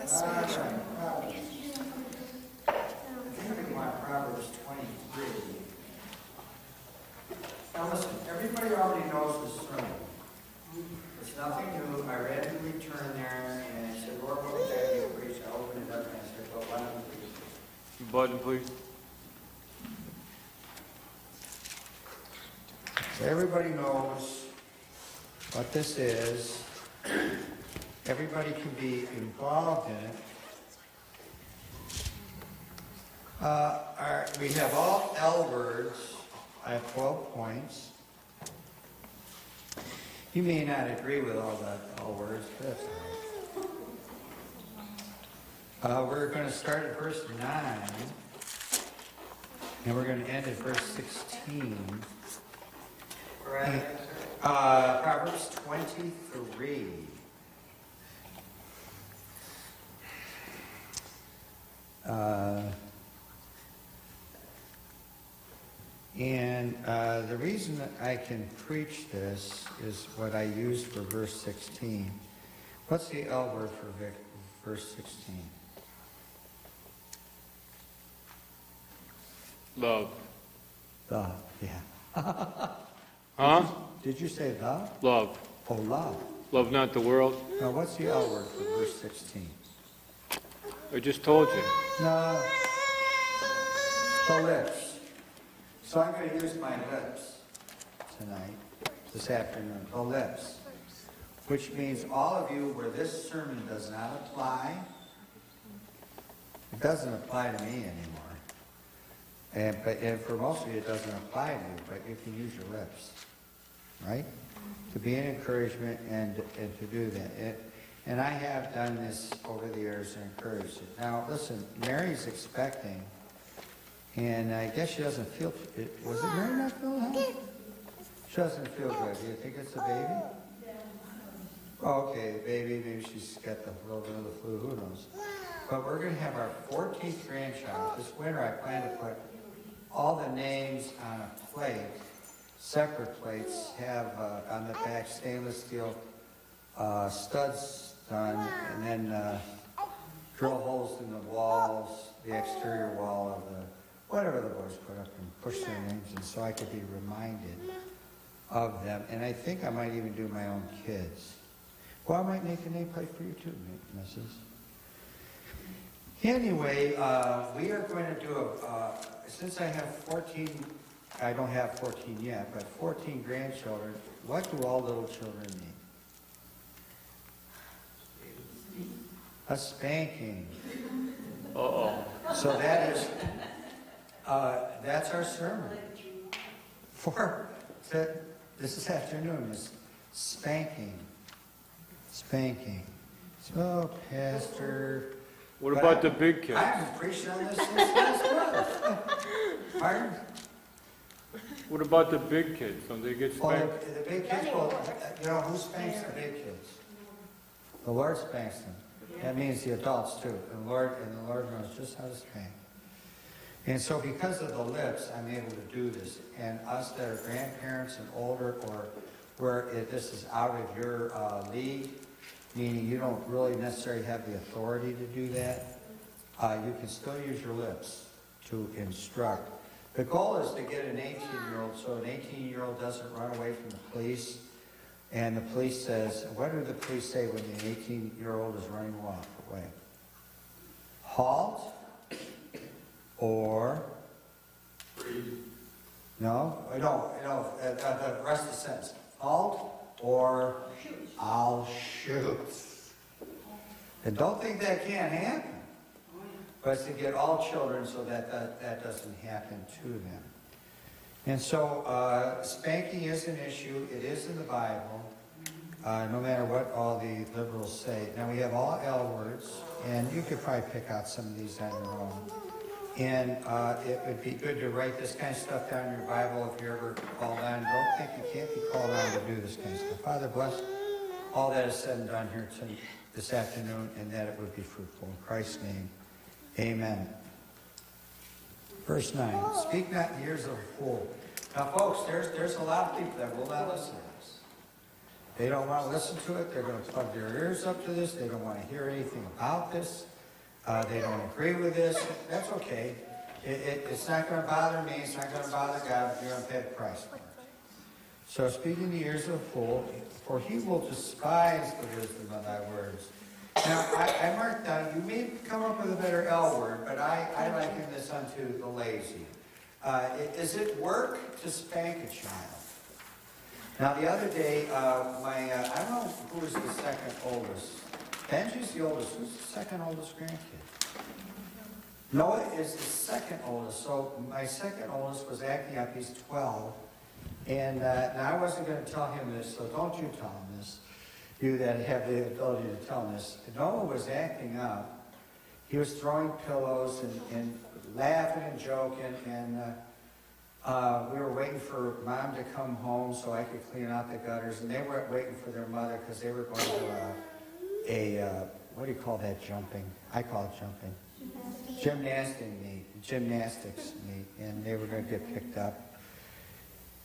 Spiritual. I think we want Proverbs 23. Now listen, everybody already knows this sermon. It's nothing new. I randomly turned there and I said, Lord, what would that be to preach? I opened it up and I said, well, why don't we preach this? Button, please. So everybody knows what this is. Everybody can be involved in it. We have all L words. I have 12 points. You may not agree with all the L words, but that's all right. We're going to start at verse 9, and we're going to end at verse 16. Proverbs 23. The reason that I can preach this is what I used for verse 16. What's the L word for verse 16? Love. The, yeah. Huh? Did you say the? Love. Oh, love. Love not the world. Now, what's the L word for verse 16? I just told you. No. The lips. So I'm going to use my lips tonight, this afternoon. The lips. Which means all of you where this sermon does not apply, it doesn't apply to me anymore. And for most of you, it doesn't apply to you, but you can use your lips. Right? To be an encouragement and to do that. And I have done this over the years and encouraged it. Now, listen, Mary's expecting, and I guess she doesn't feel, was it Mary not feeling healthy? She doesn't feel good. Do you think it's a baby? Oh, okay, the baby, maybe she's got the little bit of the flu, who knows. But we're going to have our 14th grandchild. This winter I plan to put all the names on a plate. Separate plates have on the back stainless steel studs done, and then drill holes in the walls, the exterior wall of the, whatever the boys put up, and push their names in so I could be reminded of them. And I think I might even do my own kids. Well, I might make a nameplate for you too, Mrs. Anyway, we are going to do since I have 14, I don't have 14 yet, but 14 grandchildren, what do all little children need? A spanking. Uh-oh. So that is, that's our sermon. This afternoon is spanking. Spanking. So, Pastor... What about the big kids? I haven't preached on this since last month. Pardon? What about the big kids? Don't they get Well, spanked? the big kids, well, who spanks the big kids? The Lord spanks them. That means the adults too. And the Lord knows just how to spank. And so because of the lips, I'm able to do this. And us that are grandparents and older, or where this is out of your league, meaning you don't really necessarily have the authority to do that, you can still use your lips to instruct. The goal is to get an 18-year-old so an 18-year-old doesn't run away from the police. And the police says, what do the police say when the 18-year-old is running away? Halt or... No, the rest of the sentence. Halt or I'll shoot. And don't think that can't happen. But it's to get all children so that doesn't happen to them. And so spanking is an issue. It is in the Bible, no matter what all the liberals say. Now we have all L words, and you could probably pick out some of these on your own. And it would be good to write this kind of stuff down in your Bible if you're ever called on. Don't think you can't be called on to do this kind of stuff. Father, bless all that is said and done here this afternoon, and that it would be fruitful. In Christ's name, amen. Verse 9, speak not in the ears of a fool. Now, folks, there's a lot of people that will not listen to this. They don't want to listen to it. They're going to plug their ears up to this. They don't want to hear anything about this. They don't agree with this. That's okay. It's not going to bother me. It's not going to bother God. You're going to pay the price for it. So speaking the ears of a fool, for he will despise the wisdom of thy words. Now, I marked down, you may come up with a better L word, but I liken this unto the lazy. Is it work to spank a child? Now, the other day, I don't know who was the second oldest. Benji's the oldest. Who's the second oldest grandkid? Noah is the second oldest. So my second oldest was acting up. He's 12. And now I wasn't going to tell him this, so don't you tell him this. You that have the ability to tell him this. Noah was acting up. He was throwing pillows and laughing and joking. And we were waiting for Mom to come home so I could clean out the gutters. And they were waiting for their mother because they were going to what do you call that, jumping? I call it jumping. Gymnastics meet. And they were going to get picked up.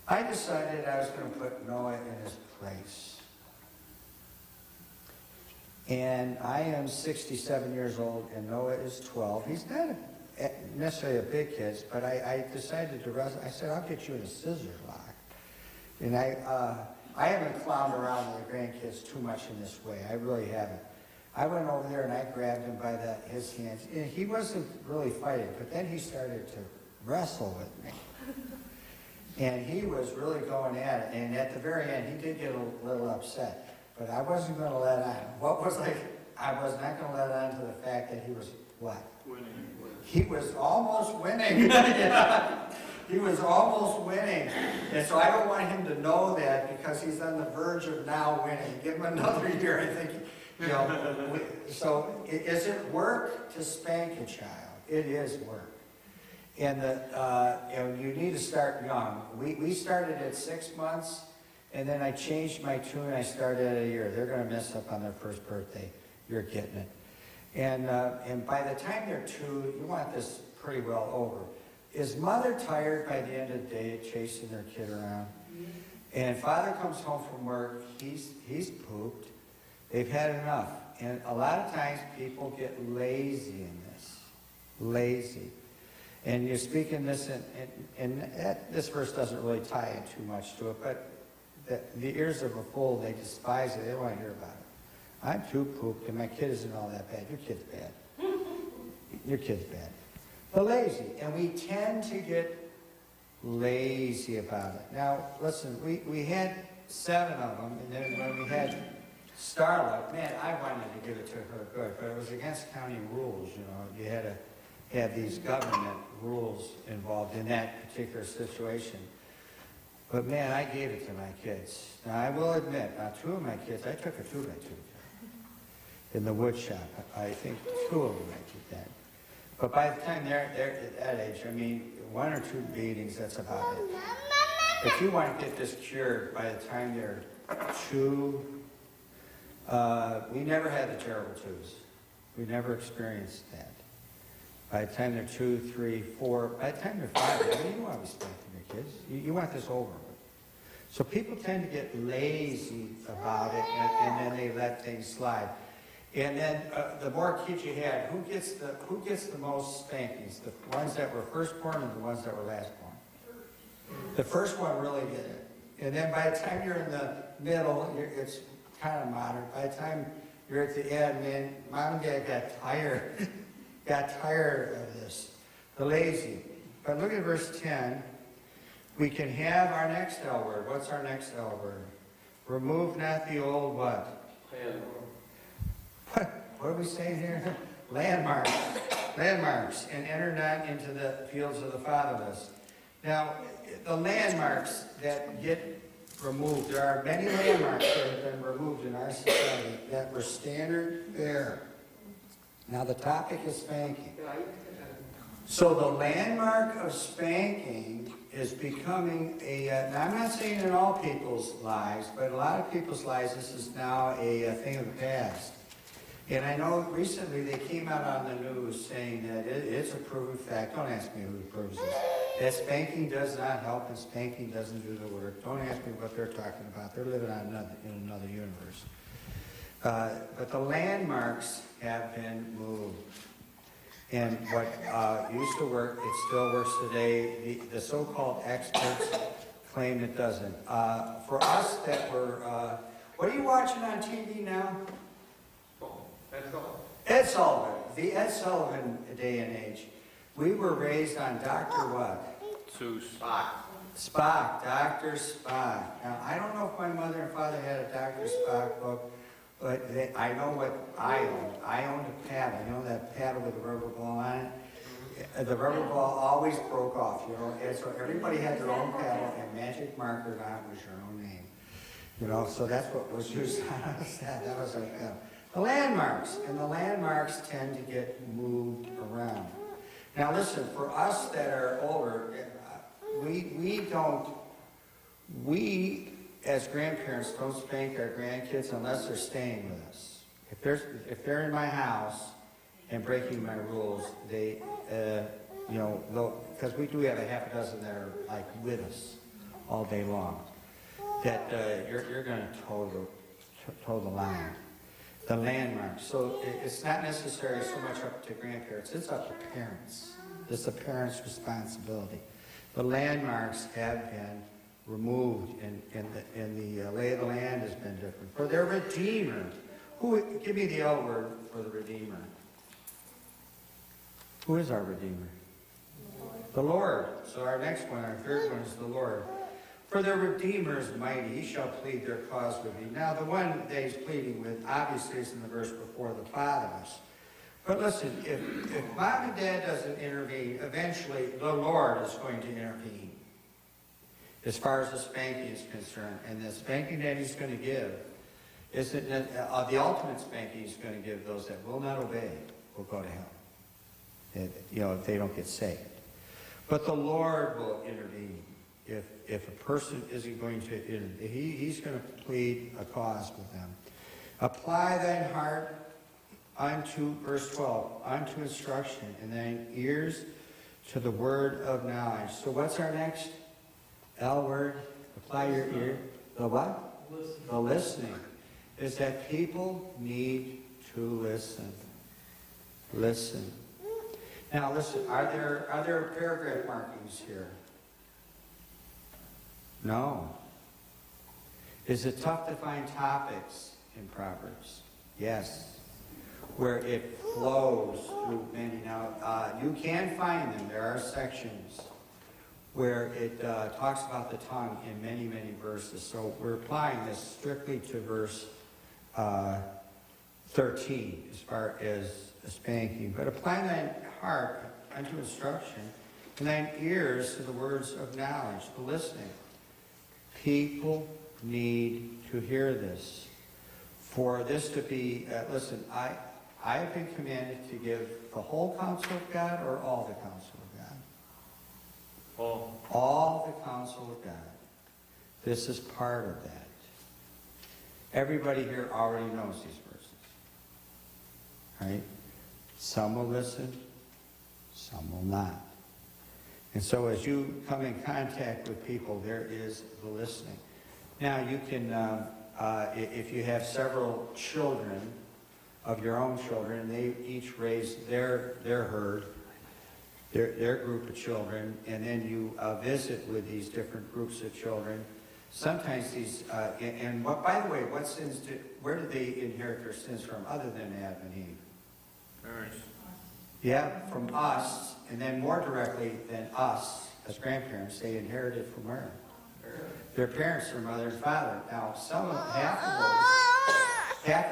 I decided I was going to put Noah in his place. And I am 67 years old, and Noah is 12. He's not necessarily a big kid, but I decided to wrestle. I said, I'll get you in a scissor lock. And I haven't clowned around with the grandkids too much in this way. I really haven't. I went over there and I grabbed him by his hands. And he wasn't really fighting, but then he started to wrestle with me. And he was really going at it. And at the very end, he did get a little upset. But I wasn't going to let on. I was not going to let on to the fact that he was what? Winning. He was almost winning. Yeah. He was almost winning. And so I don't want him to know that because he's on the verge of now winning. Give him another year, I think. So is it work to spank a child? It is work. And you need to start young. We started at 6 months, and then I changed my tune. I started at a year. They're going to mess up on their first birthday. You're getting it. And by the time they're 2, you want this pretty well over. Is mother tired by the end of the day chasing their kid around? And father comes home from work. He's pooped. They've had enough. And a lot of times people get lazy in this. Lazy. And you're speaking this, and this verse doesn't really tie in too much to it, but the ears of a fool, they despise it. They don't want to hear about it. I'm too pooped, and my kid isn't all that bad. Your kid's bad. Your kid's bad. The lazy. And we tend to get lazy about it. Now, listen, we had 7 of them, and then when we had Starla, man, I wanted to give it to her good, but it was against county rules, you know. You had to have these government rules involved in that particular situation. But man, I gave it to my kids. Now I will admit, now 2 of my kids, I took a 2x2 in the wood shop. I think 2 of them I did that. But by the time they're at that age, I mean, 1 or 2 beatings, that's about it. If you want to get this cured by the time they're 2, we never had the terrible 2s. We never experienced that. By the time they're 2, 3, 4, by the time they're 5, you don't want to be spanking your kids. You want this over with. So people tend to get lazy about it, and then they let things slide. And then the more kids you had, who gets the most spankings? The ones that were firstborn or the ones that were lastborn? The first one really did it. And then by the time you're in the middle, it's kind of moderate. By the time you're at the end, man, mom and dad got tired of this. The lazy. But look at verse 10. We can have our next L word. What's our next L word? Remove not the old what? What are we saying here? Landmarks. Landmarks. And enter not into the fields of the fatherless. Now, the landmarks that get removed, there are many landmarks that have been removed in our society that were standard there. Now, the topic is spanking. So the landmark of spanking is becoming now I'm not saying in all people's lives, but a lot of people's lives, this is now a thing of the past. And I know recently they came out on the news saying that it's a proven fact. Don't ask me who proves this. That spanking does not help, and spanking doesn't do the work. Don't ask me what they're talking about. They're living on in another universe. But the landmarks have been moved. And what used to work, it still works today. The so-called experts claim it doesn't. For us that were, what are you watching on TV now? Ed Sullivan. The Ed Sullivan day and age. We were raised on Dr. what? Spock. Dr. Spock. Now, I don't know if my mother and father had a Dr. Spock book, but I know what I owned. I owned a paddle. You know that paddle with the rubber ball on it? The rubber ball always broke off, you know, and so everybody had their own paddle, and magic marker on it was your own name. You know, so that's what was used on us. That was our paddle. The landmarks, and the landmarks tend to get moved around. Now listen, for us that are older, we as grandparents don't spank our grandkids unless they're staying with us. If they're in my house and breaking my rules, they, you know, because we do have a half a dozen that are like with us all day long, that you're going to toe the line. The landmarks. So it's not necessarily so much up to grandparents, it's up to parents. It's the parents' responsibility. The landmarks have been removed, and the lay of the land has been different. For their Redeemer. Give me the L word for the Redeemer. Who is our Redeemer? The Lord. So our next one, our third one is the Lord. For their Redeemer is mighty, he shall plead their cause with me. Now, the one that he's pleading with, obviously, is in the verse before, the fatherless. But listen, if mom and dad doesn't intervene, eventually the Lord is going to intervene as far as the spanking is concerned. And the spanking that he's going to give isn't the ultimate spanking he's going to give those that will not obey will go to hell. You know, if they don't get saved. But the Lord will intervene. If a person isn't going to intervene, he's going to plead a cause with them. Apply thine heart unto, verse 12, unto instruction, and thine ears to the word of knowledge. So what's our next L word? Apply your ear. The what? Listening. The listening. Is that people need to listen. Listen. Now listen, are there paragraph markings here? No. Is it tough to find topics in Proverbs? Yes. Where it flows through many. Now, you can find them. There are sections where it talks about the tongue in many, many verses. So we're applying this strictly to verse 13 as far as spanking. But apply thine heart unto instruction, and thine ears to the words of knowledge, the listening. People need to hear this. For this to be, listen, I have been commanded to give the whole counsel of God or all the counsel of God? All the counsel of God. This is part of that. Everybody here already knows these verses. Right? Some will listen, some will not. And so as you come in contact with people, there is the listening. Now you can, if you have several children of your own children, and they each raise their herd, their group of children, and then you visit with these different groups of children. Sometimes these, and what, by the way, what sins where did they inherit their sins from other than Adam and Eve? Parents. Yeah, from us, and then more directly than us as grandparents, they inherited from where? Their parents, their mother and father. Now, half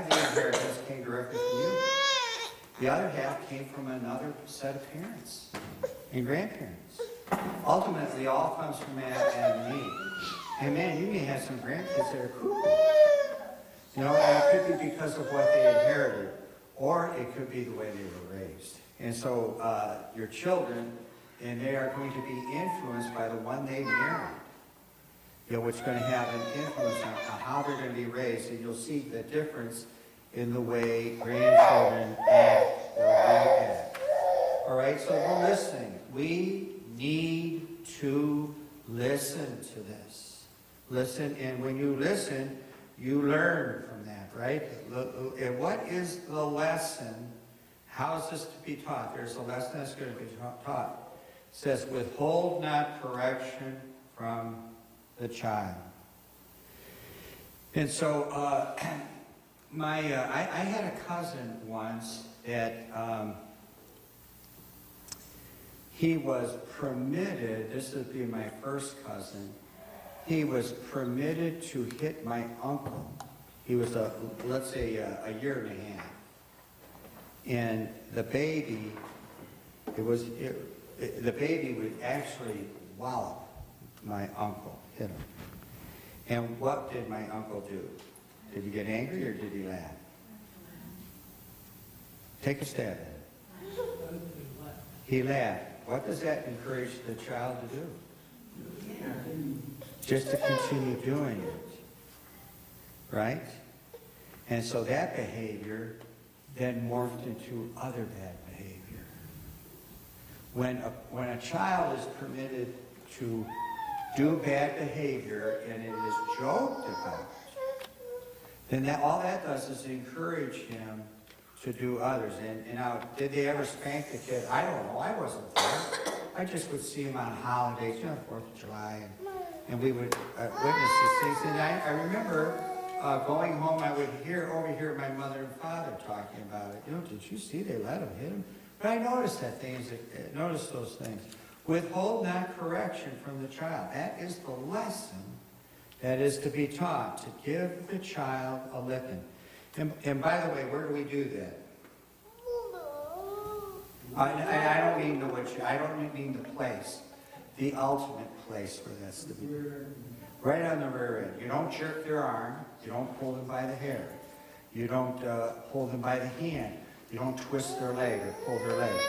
of the inheritance came directly from you. The other half came from another set of parents and grandparents. Ultimately, all comes from Adam and Eve. And man, you may have some grandkids that are cuckoo. You know, and it could be because of what they inherited, or it could be the way they were raised. And so your children, and they are going to be influenced by the one they marry. You know, which is going to have an influence on how they're going to be raised. And you'll see the difference in the way grandchildren act or react. All right, so we're listening. We need to this. Listen, and when you listen, you learn from that, right? And what is the lesson? How is this to be taught? There's a lesson that's going to be taught. It says, withhold not correction from the child. And so, I had a cousin once that he was permitted, this would be my first cousin, he was permitted to hit my uncle. He was, let's say, a year and a half. And the baby, the baby would actually wallop my uncle, hit him. And what did my uncle do? Did he get angry or did he laugh? Take a stab at it. He laughed. What does that encourage the child to do? Just to continue doing it. Right? And so that behavior then morphed into other bad behavior. When a child is permitted to do bad behavior and it is joked about, then all that does is encourage him to do others. And now, did they ever spank the kid? I don't know. I wasn't there. I just would see him on holidays, 4th of July, and we would witness these things. And I remember going home, I would overhear my mother and father talking about it. Did you see they let him hit him? But I noticed noticed those things. Withhold not correction from the child. That is the lesson that is to be taught, to give the child a licking. And by the way, where do we do that? I don't mean the place, the ultimate place where that's to be. Right on the rear end. You don't jerk their arm. You don't pull them by the hair. You don't pull them by the hand. You don't twist their leg or pull their leg.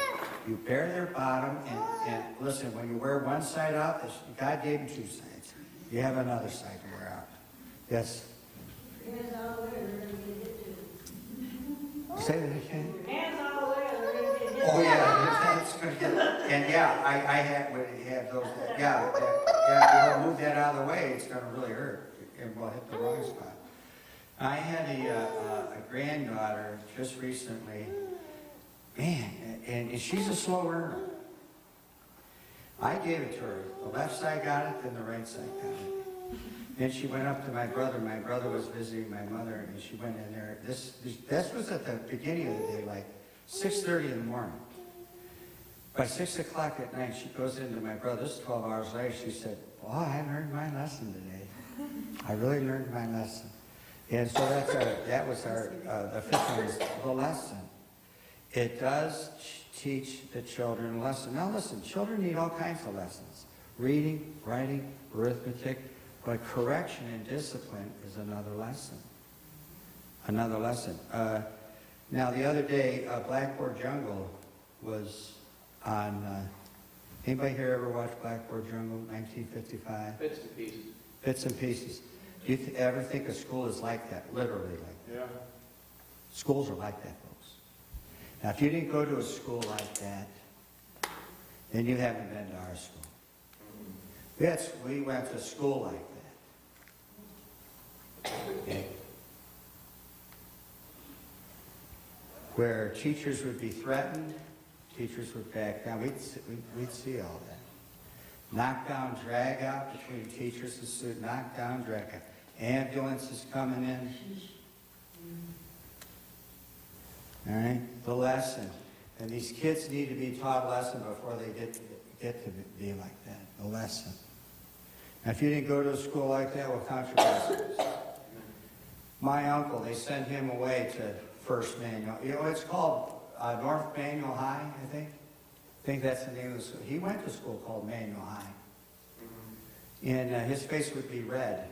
You bare their bottom and listen, when you wear one side out, God gave them two sides. You have another side to wear out. Yes? Hands all the way, they're going to get hit too. Say that again. Hands all the way, they're going to get hit. Oh yeah, that's good. And yeah, I had those. Yeah, move that out of the way, it's going to really hurt, and we'll hit the wrong spot. I had a granddaughter just recently, man, and she's a slow learner. I gave it to her. The left side got it, then the right side got it. Then she went up to my brother. My brother was visiting my mother, and she went in there. This was at the beginning of the day, like 6:30 in the morning. By 6 o'clock at night, she goes into my brother. This is 12 hours later. She said, "Well, I learned my lesson today. I really learned my lesson." And so that was the fifth one, is the lesson. It does teach the children a lesson. Now listen, children need all kinds of lessons. Reading, writing, arithmetic, but correction and discipline is another lesson. Another lesson. Now the other day, Blackboard Jungle was on, anybody here ever watch Blackboard Jungle, 1955? Bits and pieces. Bits and pieces. Do you ever think a school is like that? Literally like that? Yeah. Schools are like that, folks. Now, if you didn't go to a school like that, then you haven't been to our school. We went to school like that. Okay. Where teachers would be threatened, teachers would back down. We'd see all that. Knockdown, drag out between teachers and students. Knockdown, drag out. Ambulances coming in. All right, the lesson. And these kids need to be taught a lesson before they get to be like that. The lesson. Now, if you didn't go to a school like that, we'll count your blessings. My uncle, they sent him away to First Manual. You know, it's called North Manual High, I think. I think that's the name of the school. He went to a school called Manual High. And his face would be red.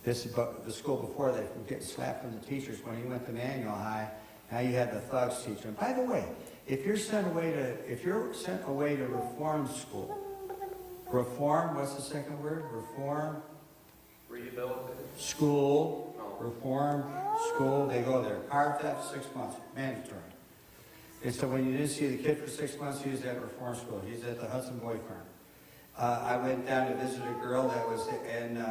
The school before that would get slapped from the teachers. When he went to Manual High, now you had the thugs teach him. By the way, if you're sent away to reform school, reform, what's the second word? Reform? Rehabilitated. School, reform, school, they go there. Car theft, 6 months, mandatory. And so when you didn't see the kid for 6 months, he was at reform school. He's at the Hudson Boy Farm. I went down to visit a girl that was in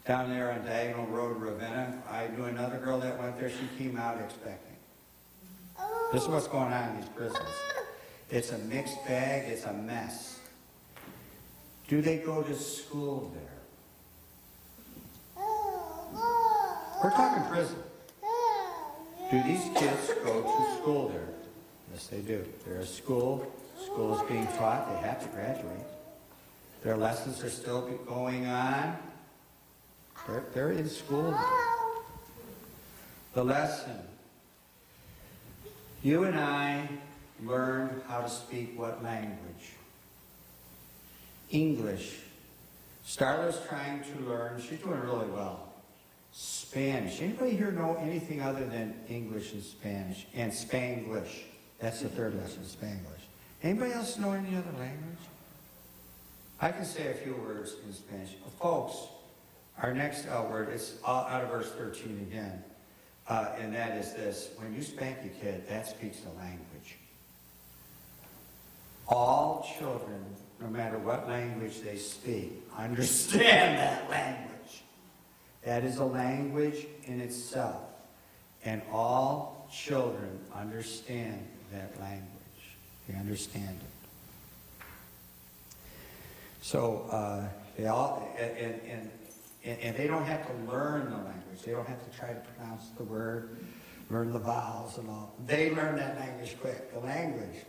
down there on Diagonal Road, Ravenna. I knew another girl that went there. She came out expecting. This is what's going on in these prisons. It's a mixed bag. It's a mess. Do they go to school there? We're talking prison. Do these kids go to school there? Yes, they do. They're a school. School is being taught. They have to graduate. Their lessons are still going on. They're in school. The lesson. You and I learned how to speak what language? English. Starla's trying to learn. She's doing really well. Spanish. Anybody here know anything other than English and Spanish? And Spanglish. That's the third lesson, Spanglish. Anybody else know any other language? I can say a few words in Spanish. Folks, our next word is out of verse 13 again. And that is this. When you spank a kid, that speaks the language. All children, no matter what language they speak, understand that language. That is a language in itself. And all children understand that language. They understand it. So they all, and they don't have to learn the language. They don't have to try to pronounce the word, learn the vowels and all. They learn that language quick, the language.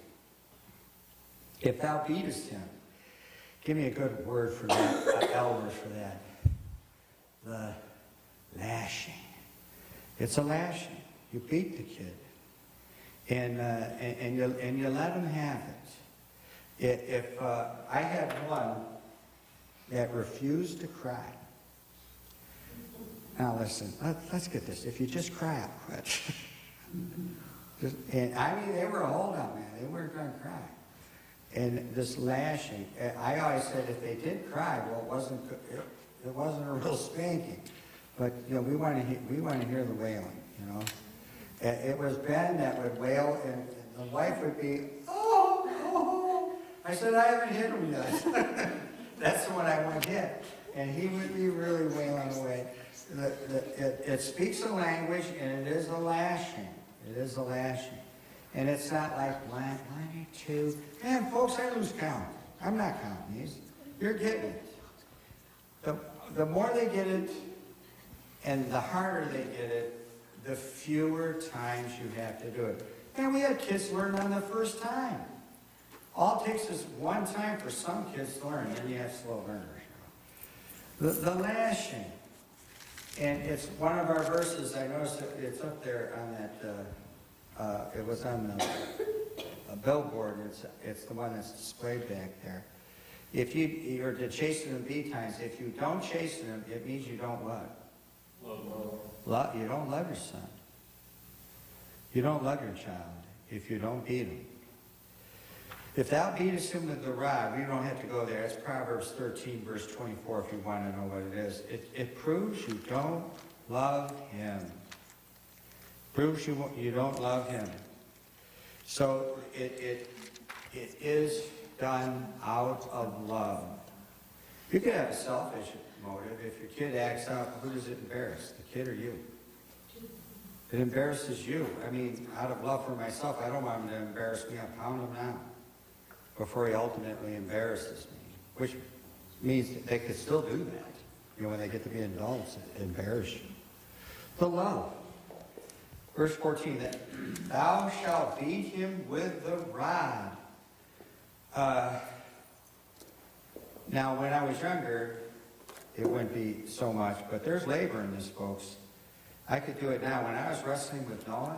If thou beatest him, give me a good word for that, elders for that. The lashing. It's a lashing. You beat the kid. And you let him have it. If I had one that refused to cry. Now listen, let's get this. If you just cry, I'll quit. And I mean, they were a holdout, man. They weren't going to cry. And this lashing, I always said if they did cry, well, it wasn't a real spanking. But you know, we want to hear the wailing. You know. It was Ben that would wail, and the wife would be, oh. I said, I haven't hit him yet. That's the one I want to hit. And he would be really wailing away. It speaks a language, and it is a lashing. It is a lashing. And it's not like 1, 2. Man, folks, I lose count. I'm not counting these. You're getting it. The more they get it, and the harder they get it, the fewer times you have to do it. Man, we had kids learn on the first time. All it takes is one time for some kids to learn, and then you have slow learners. The lashing. And it's one of our verses. I noticed it's up there on that, it was on the billboard. It's the one that's displayed back there. If you're to chasten them betimes, if you don't chasten them, it means you don't what? Love. You don't love your son. You don't love your child if you don't beat him. If thou beatest him with the rod, we don't have to go there. It's Proverbs 13, verse 24, if you want to know what it is. It proves you don't love him. Proves you don't love him. So it is done out of love. You could have a selfish motive. If your kid acts out, who does it embarrass? The kid or you? It embarrasses you. I mean, out of love for myself, I don't want him to embarrass me. I'll pound him now before he ultimately embarrasses me, which means that they could still do that. You know, when they get to be adults, it embarrass you. The love. Verse 14, that thou shalt beat him with the rod. Now, when I was younger, it wouldn't be so much, but there's labor in this, folks. I could do it now. When I was wrestling with Noah,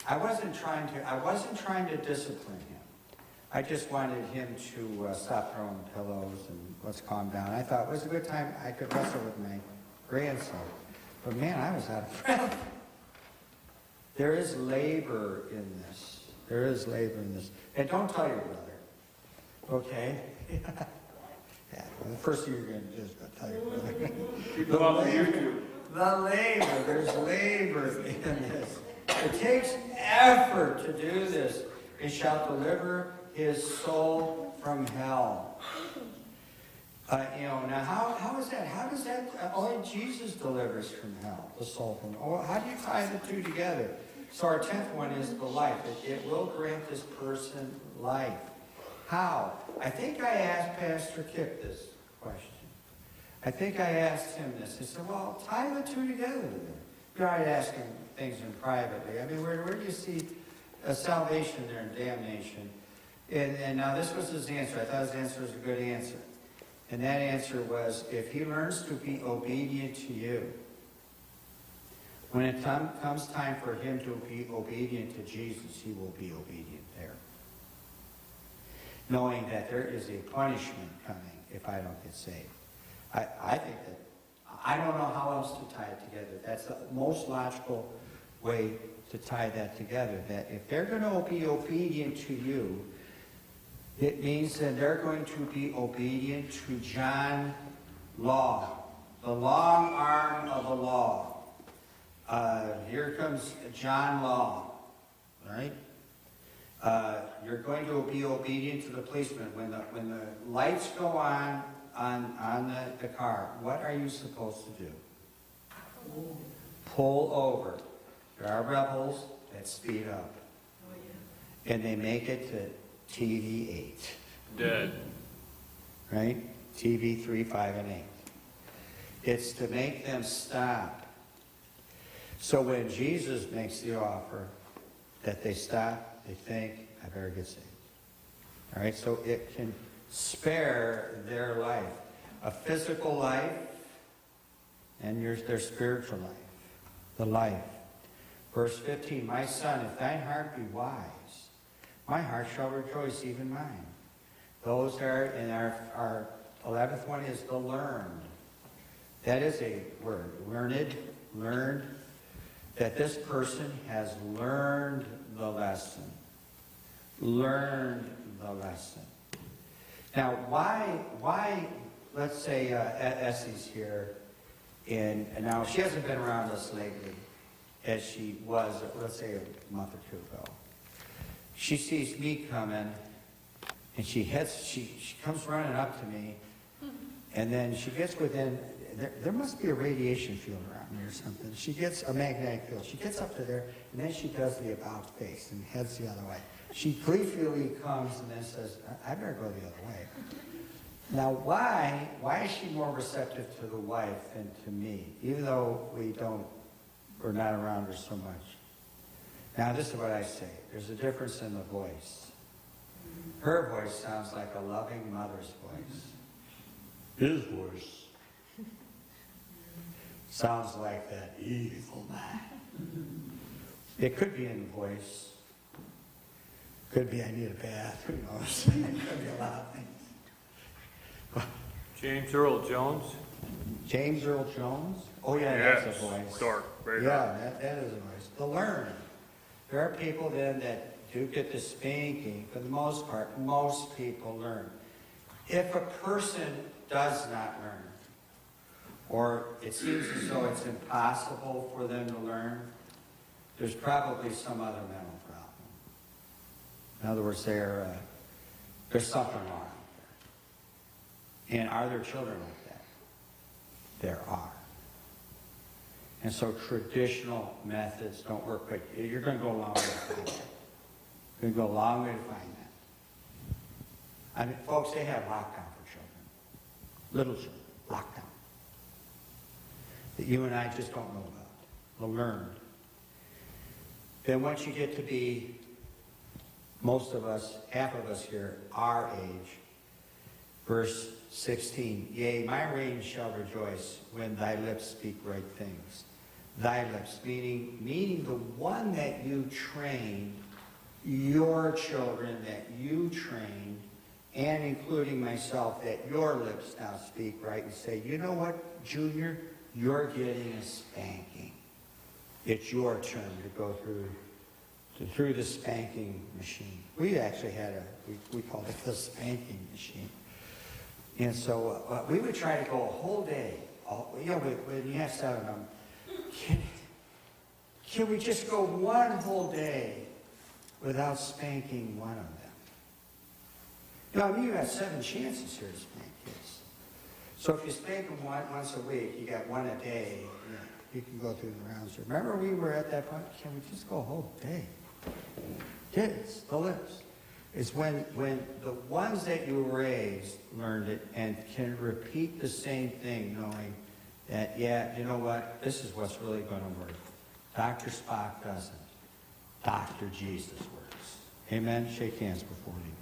I wasn't trying to discipline him. I just wanted him to stop throwing pillows and let's calm down. I thought it was a good time I could wrestle with my grandson. But man, I was out of breath. There is labor in this. There is labor in this. And don't tell your brother. Okay? Yeah, well, the first thing you're going to do is go tell your brother. Keep them off YouTube. The labor. There's labor in this. It takes effort to do this. It shall deliver his soul from hell. Now how is that? How does that, only Jesus delivers from hell, the soul from hell. Well, how do you tie the two together? So our 10th one is the life. It will grant this person life. How? I think I asked Pastor Kip this question. I think I asked him this. He said, well, tie the two together then. You already ask him things in privately. I mean, where do you see salvation there and damnation? And now this was his answer. I thought his answer was a good answer. And that answer was, if he learns to be obedient to you, when it comes time for him to be obedient to Jesus, he will be obedient there. Knowing that there is a punishment coming if I don't get saved. I think that, I don't know how else to tie it together. That's the most logical way to tie that together. That if they're going to be obedient to you, it means that they're going to be obedient to John Law, the long arm of the law. Here comes John Law, right? You're going to be obedient to the policeman. When the lights go on the car, what are you supposed to do? Pull over. There are rebels that speed up. And they make it to TV 8. Dead. Right? TV 3, 5, and 8. It's to make them stop. So when Jesus makes the offer that they stop, they think, I better get saved. All right? So it can spare their life. A physical life and their spiritual life. The life. Verse 15, my son, if thine heart be wise, my heart shall rejoice, even mine. Those are, and our 11th one is the learned. That is a word. Learned. That this person has learned the lesson. Learned the lesson. Now, why let's say Essie's here, and now she hasn't been around us lately, as she was, let's say, a month or two ago. She sees me coming, and she comes running up to me, and then she gets within, there must be a radiation field around me or something. She gets a magnetic field. She gets up to there, and then she does the about face and heads the other way. She gleefully comes and then says, I better go the other way. Now, why is she more receptive to the wife than to me, even though we're not around her so much? Now, this is what I say. There's a difference in the voice. Her voice sounds like a loving mother's voice. His voice sounds like that evil man. It could be in the voice. Could be I need a bath. Who knows? It could be a lot of things. James Earl Jones. James Earl Jones? Oh, yeah, that's a voice. Dark, very yeah, dark. that is a voice. The learned. There are people then that do get the spanking. For the most part, most people learn. If a person does not learn, or it seems as though it's impossible for them to learn, there's probably some other mental problem. In other words, there's something wrong. And are there children like that? There are. And so traditional methods don't work, but you're going to go a long way to find that. You're going to go a long way to find that. I mean, folks, they have lockdown for children. Little children, lockdown. That you and I just don't know about. The learned. Then once you get to be, most of us, half of us here, our age, verse 16, yea, my reins shall rejoice when thy lips speak right things. Thy lips, meaning the one that you train, your children that you train, and including myself, that your lips now speak right and say, you know what, Junior, you're getting a spanking. It's your turn to go through the spanking machine. We actually had we called it the spanking machine. And so we would try to go a whole day. When you have 7 of them, can we just go one whole day without spanking one of them? You know, I mean, you have 7 chances here to spank kids. So if you spank them once a week, you got 1 a day, you can go through the rounds. Remember we were at that point, can we just go a whole day? Kids, the lips. It's when the ones that you raised learned it and can repeat the same thing, knowing that, yeah, you know what, this is what's really going to work. Dr. Spock doesn't. Dr. Jesus works. Amen? Shake hands before you.